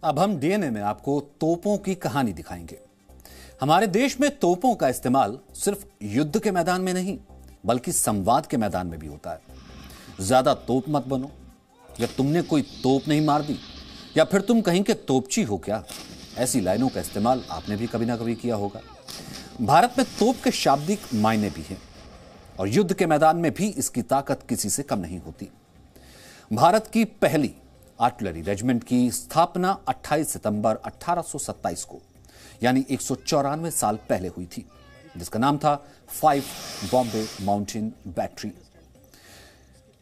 अब हम डीएनए में आपको तोपों की कहानी दिखाएंगे। हमारे देश में तोपों का इस्तेमाल सिर्फ युद्ध के मैदान में नहीं बल्कि संवाद के मैदान में भी होता है। ज्यादा तोप मत बनो, या तुमने कोई तोप नहीं मार दी, या फिर तुम कहीं के तोपची हो क्या, ऐसी लाइनों का इस्तेमाल आपने भी कभी ना कभी किया होगा। भारत में तोप के शाब्दिक मायने भी हैं और युद्ध के मैदान में भी इसकी ताकत किसी से कम नहीं होती। भारत की पहली आर्टिलरी रेजिमेंट की स्थापना 28 सितंबर 1827 को यानी 194 साल पहले हुई थी, जिसका नाम था 5 बॉम्बे माउंटेन बैटरी।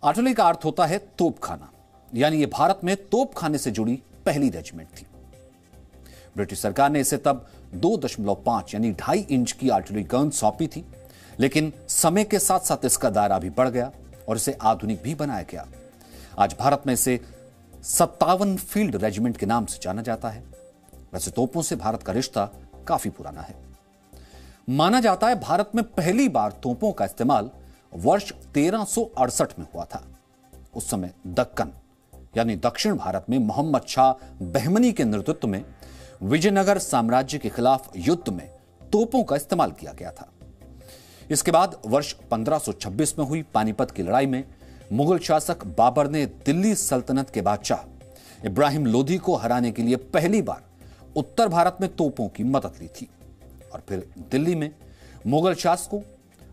आर्टिलरी का अर्थ होता है तोप खाना, यानी यह भारत में तोप खाने से जुड़ी पहली रेजिमेंट थी। ब्रिटिश सरकार ने इसे तब 2.5 यानी 2.5 इंच की आर्टिलरी गन सौंपी थी, लेकिन समय के साथ साथ इसका दायरा भी बढ़ गया और इसे आधुनिक भी बनाया गया। आज भारत में इसे 57 फील्ड रेजिमेंट के नाम से जाना जाता है। वैसे तोपों से भारत का रिश्ता काफी पुराना है। माना जाता है भारत में पहली बार तोपों का इस्तेमाल वर्ष 1368 में हुआ था। उस समय दक्कन यानी दक्षिण भारत में मोहम्मद शाह बहमनी के नेतृत्व में विजयनगर साम्राज्य के खिलाफ युद्ध में तोपों का इस्तेमाल किया गया था। इसके बाद वर्ष 1526 में हुई पानीपत की लड़ाई में मुगल शासक बाबर ने दिल्ली सल्तनत के बादशाह इब्राहिम लोधी को हराने के लिए पहली बार उत्तर भारत में तोपों की मदद ली थी। और फिर दिल्ली में मुगल शासकों,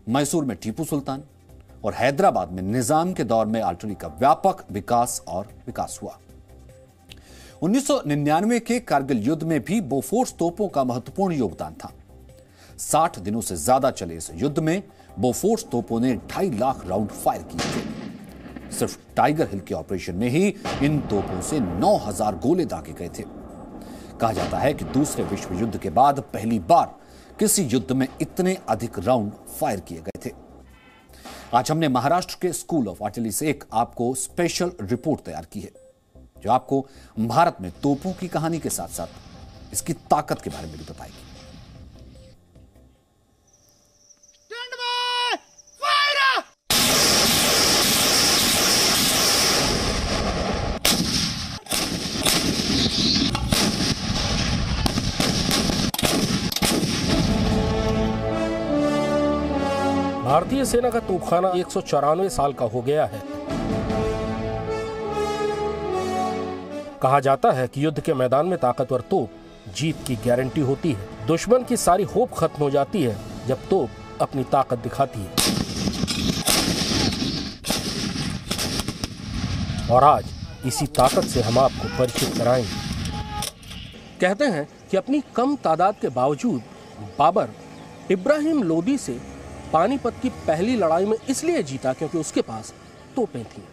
मैसूर में टीपू सुल्तान और हैदराबाद में निजाम के दौर में आर्टिलरी का व्यापक विकास हुआ। 1999 के कारगिल युद्ध में भी बोफोर्स तोपों का महत्वपूर्ण योगदान था। 60 दिनों से ज्यादा चले इस युद्ध में बोफोर्स तोपों ने 2.5 लाख राउंड फायर किए थे। सिर्फ टाइगर हिल के ऑपरेशन में ही इन तोपों से 9000 गोले दागे गए थे। कहा जाता है कि दूसरे विश्व युद्ध के बाद पहली बार किसी युद्ध में इतने अधिक राउंड फायर किए गए थे। आज हमने महाराष्ट्र के स्कूल ऑफ आर्टिलरी से एक आपको स्पेशल रिपोर्ट तैयार की है, जो आपको भारत में तोपों की कहानी के साथ साथ इसकी ताकत के बारे में भी बताएगी। भारतीय सेना का तोपखाना 194 साल का हो गया है। कहा जाता है कि युद्ध के मैदान में ताकतवर तोप जीत की गारंटी होती है। दुश्मन की सारी होप खत्म हो जाती है जब तोप अपनी ताकत दिखाती है। और आज इसी ताकत से हम आपको परिचित कराएंगे। कहते हैं कि अपनी कम तादाद के बावजूद बाबर इब्राहिम लोदी से पानीपत की पहली लड़ाई में इसलिए जीता क्योंकि उसके पास तोपें थीं।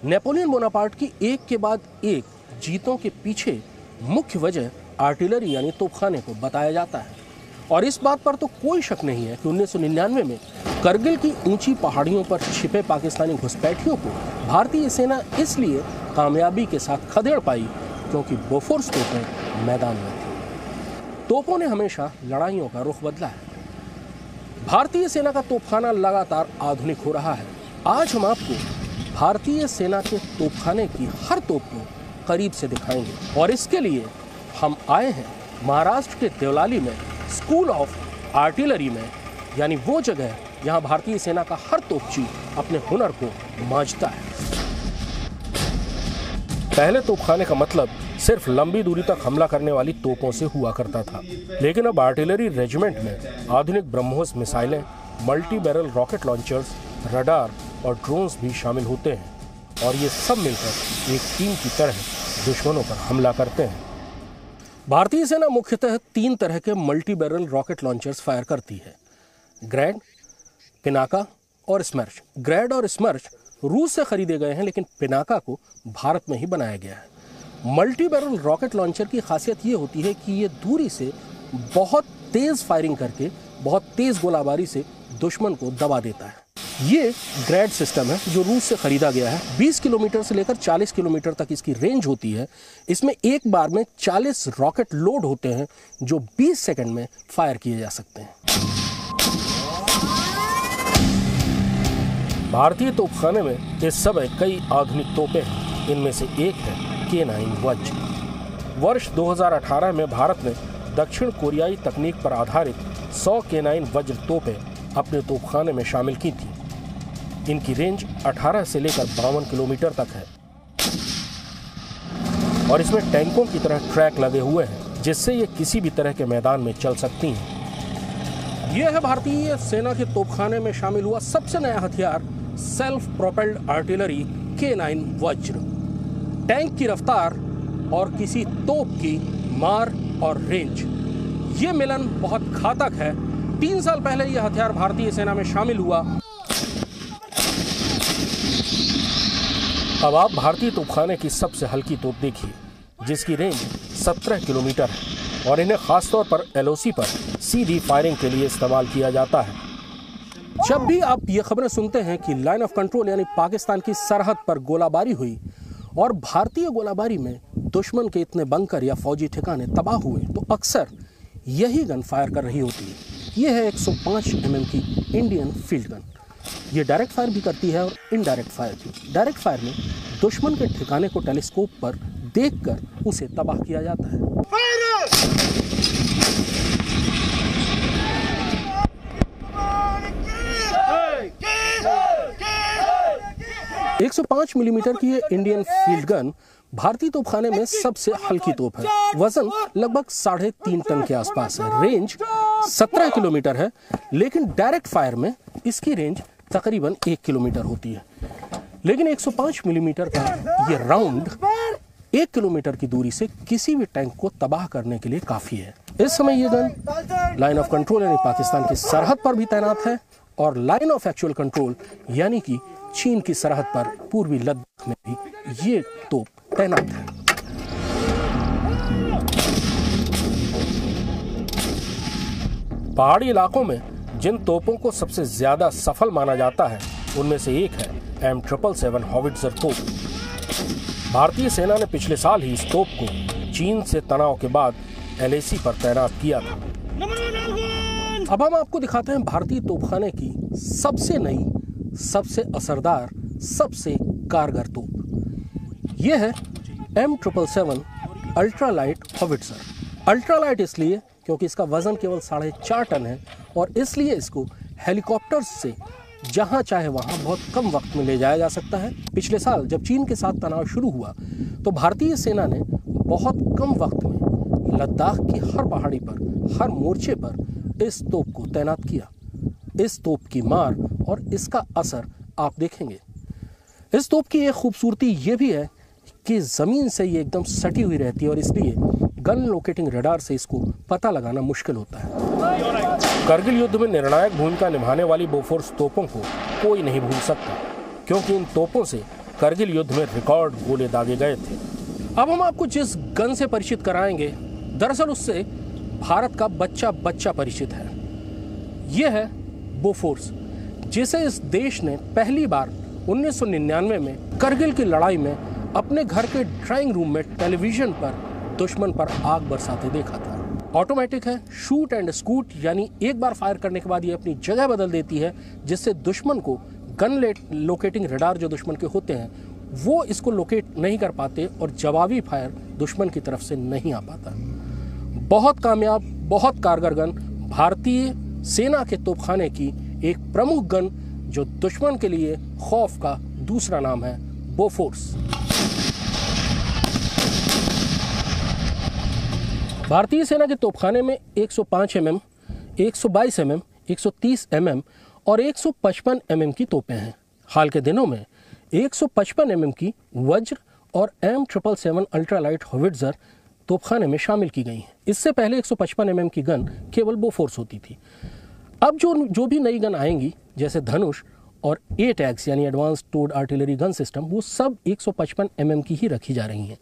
नेपोलियन बोनापार्ट की एक के बाद एक जीतों के पीछे मुख्य वजह आर्टिलरी यानी तोपखाने को बताया जाता है। और इस बात पर तो कोई शक नहीं है कि 1999 में करगिल की ऊंची पहाड़ियों पर छिपे पाकिस्तानी घुसपैठियों को भारतीय सेना इसलिए कामयाबी के साथ खदेड़ पाई क्योंकि बोफोर्स तोपें मैदान में थी। तोपों ने हमेशा लड़ाइयों का रुख बदला है। भारतीय सेना का तोपखाना लगातार आधुनिक हो रहा है। आज हम आपको भारतीय सेना के तोपखाने की हर तोप को करीब से दिखाएंगे और इसके लिए हम आए हैं महाराष्ट्र के देवलाली में स्कूल ऑफ आर्टिलरी में, यानी वो जगह जहां भारतीय सेना का हर तोपची अपने हुनर को मांझता है। पहले तोपखाने का मतलब सिर्फ लंबी दूरी तक हमला करने वाली तोपों से हुआ करता था, लेकिन अब आर्टिलरी रेजिमेंट में आधुनिक ब्रह्मोस मिसाइलें, multi barrel rocket launchers, radar और ड्रोन्स भी शामिल होते हैं और ये सब मिलकर एक टीम की तरह दुश्मनों पर हमला करते हैं। भारतीय सेना मुख्यतः 3 तरह के multi barrel rocket launchers fire करती है: ग्रैड, पिनाका और स्मर्श। ग्रैड और स्मर्श रूस से खरीदे गए हैं, लेकिन पिनाका को भारत में ही बनाया गया है। मल्टी बैरल रॉकेट लॉन्चर की खासियत ये होती है कि ये दूरी से बहुत तेज फायरिंग करके बहुत तेज गोलाबारी से दुश्मन को दबा देता है। ये ग्रैड सिस्टम है जो रूस से खरीदा गया है। 20 किलोमीटर से लेकर 40 किलोमीटर तक इसकी रेंज होती है। इसमें एक बार में 40 रॉकेट लोड होते हैं जो 20 सेकंड में फायर किए जा सकते हैं। भारतीय तोपखाने में इस समय कई आधुनिक तोपें हैं। इनमें से एक है K9 वज्र। वर्ष 2018 में भारत ने दक्षिण कोरियाई तकनीक पर आधारित 100 K9 वज्र तोपें अपने तोपखाने में शामिल की थी। इनकी रेंज 18 से लेकर 52 किलोमीटर तक है और इसमें टैंकों की तरह ट्रैक लगे हुए हैं, जिससे ये किसी भी तरह के मैदान में चल सकती हैं। यह है भारतीय सेना के तोपखाने में शामिल हुआ सबसे नया हथियार, सेल्फ प्रोपेल्ड आर्टिलरी K9 वज्र। टैंक की रफ्तार और किसी तोप की मार और रेंज, ये मिलन बहुत घातक है। 3 साल पहले यह हथियार भारतीय सेना में शामिल हुआ। अब आप भारतीय तोपखाने की सबसे हल्की तोप देखिए, जिसकी रेंज 17 किलोमीटर है और इन्हें खासतौर पर LOC पर सीधी फायरिंग के लिए इस्तेमाल किया जाता है। जब भी आप ये खबरें सुनते हैं कि लाइन ऑफ कंट्रोल यानी पाकिस्तान की सरहद पर गोलाबारी हुई और भारतीय गोलाबारी में दुश्मन के इतने बंकर या फौजी ठिकाने तबाह हुए, तो अक्सर यही गन फायर कर रही होती है। यह है 105 mm की इंडियन फील्ड गन। ये डायरेक्ट फायर भी करती है और इनडायरेक्ट फायर भी। डायरेक्ट फायर में दुश्मन के ठिकाने को टेलीस्कोप पर देखकर उसे तबाह किया जाता है। 105 मिलीमीटर की ये इंडियन फील्ड गन भारतीय तोपखाने में सबसे हल्की तोप है। वजन लगभग 3.5 टन के आसपास है। रेंज 17 किलोमीटर है, लेकिन डायरेक्ट फायर में इसकी रेंज तकरीबन 1 किलोमीटर होती है। लेकिन 105 मिलीमीटर का ये राउंड 1 किलोमीटर की दूरी से किसी भी टैंक को तबाह करने के लिए काफी है। इस समय ये गन लाइन ऑफ कंट्रोल यानी पाकिस्तान की सरहद पर भी तैनात है और लाइन ऑफ एक्चुअल कंट्रोल यानी कि चीन की सरहद पर पूर्वी लद्दाख में भी ये तोप तैनात है। पहाड़ी इलाकों में जिन तोपों को सबसे ज्यादा सफल माना जाता है, उनमें से एक है M777 हॉविट्जर तोप। भारतीय सेना ने पिछले साल ही इस तोप को चीन से तनाव के बाद LAC पर तैनात किया था। अब हम आपको दिखाते हैं भारतीय तोपखाने की सबसे नई, सबसे असरदार, सबसे कारगर तोप। यह है M777 अल्ट्रालाइट हॉविट्जर। अल्ट्रालाइट इसलिए क्योंकि इसका वजन केवल 4.5 टन है और इसलिए इसको हेलीकॉप्टर्स से जहां चाहे वहां बहुत कम वक्त में ले जाया जा सकता है। पिछले साल जब चीन के साथ तनाव शुरू हुआ तो भारतीय सेना ने बहुत कम वक्त में लद्दाख की हर पहाड़ी पर, हर मोर्चे पर इस तोप को तैनात किया। इस तोप की मार और इसका असर आप देखेंगे। इस तोप की एक खूबसूरती ये भी है कि जमीन से ये एकदम सटी हुई रहती है और इसलिए गन लोकेटिंग रडार से इसको पता लगाना मुश्किल होता है। करगिल युद्ध में निर्णायक भूमिका निभाने वाली बोफोर्स तोपों को कोई नहीं भूल सकता, क्योंकि इन तोपों से करगिल युद्ध में रिकॉर्ड गोले दागे गए थे। अब हम आपको जिस गन से परिचित कराएंगे, दरअसल उससे भारत का बच्चा बच्चा परिचित है। यह है बोफोर्स, जिसे इस देश ने पहली बार 1999 में करगिल की लड़ाई में अपने घर के ड्राइंग रूम में टेलीविजन पर दुश्मन पर आग बरसाते देखा था। ऑटोमेटिक है, शूट एंड स्कूट, यानी एक बार फायर करने के बाद ये अपनी जगह बदल देती है, जिससे दुश्मन को गन लोकेटिंग रडार जो दुश्मन के होते हैं वो इसको लोकेट नहीं कर पाते और जवाबी फायर दुश्मन की तरफ से नहीं आ पाता। बहुत कामयाब, बहुत कारगर गन, भारतीय सेना के तोपखाने की एक प्रमुख गन जो दुश्मन के लिए खौफ का दूसरा नाम है, बोफोर्स। भारतीय सेना के तोपखाने में 105 mm, 122 mm, 130 mm और 155 mm की तोपें हैं। हाल के दिनों में 155 mm की वज्र और M777 अल्ट्रालाइट हॉविट्जर तोपखाने में शामिल की गई हैं। इससे पहले 155 mm की गन केवल बोफोर्स होती थी। अब जो भी नई गन आएंगी, जैसे धनुष और ATAGS यानी advance towed artillery gun system, वो सब 155 mm की ही रखी जा रही हैं।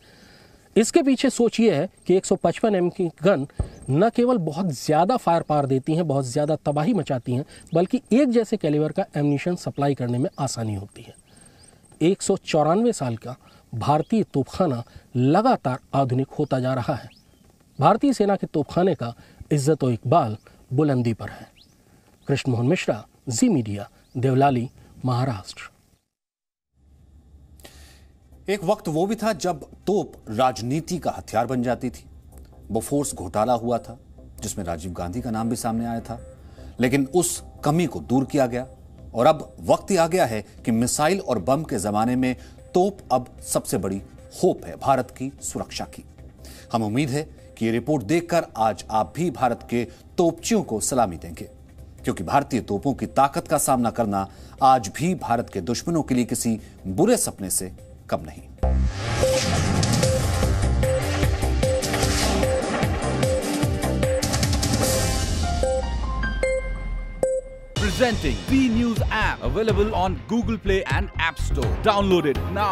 इसके पीछे सोच ये है कि 155 mm की गन न केवल बहुत ज़्यादा फायर पावर देती हैं, बहुत ज़्यादा तबाही मचाती हैं, बल्कि एक जैसे कैलिबर का एम्यूनिशन सप्लाई करने में आसानी होती है। 194 साल का भारतीय तोपखाना लगातार आधुनिक होता जा रहा है। भारतीय सेना के तोपखाने का इज्जत व इकबाल बुलंदी पर है। कृष्ण मोहन मिश्रा, जी मीडिया, देवलाली, महाराष्ट्र। एक वक्त वो भी था जब तोप राजनीति का हथियार बन जाती थी। बोफोर्स घोटाला हुआ था जिसमें राजीव गांधी का नाम भी सामने आया था, लेकिन उस कमी को दूर किया गया और अब वक्त ही आ गया है कि मिसाइल और बम के जमाने में तोप अब सबसे बड़ी होप है भारत की सुरक्षा की। हम उम्मीद है कि ये रिपोर्ट देखकर आज आप भी भारत के तोपचियों को सलामी देंगे, क्योंकि भारतीय तोपों की ताकत का सामना करना आज भी भारत के दुश्मनों के लिए किसी बुरे सपने से कम नहीं। Presenting B News app, available on Google Play and App Store. Download it now.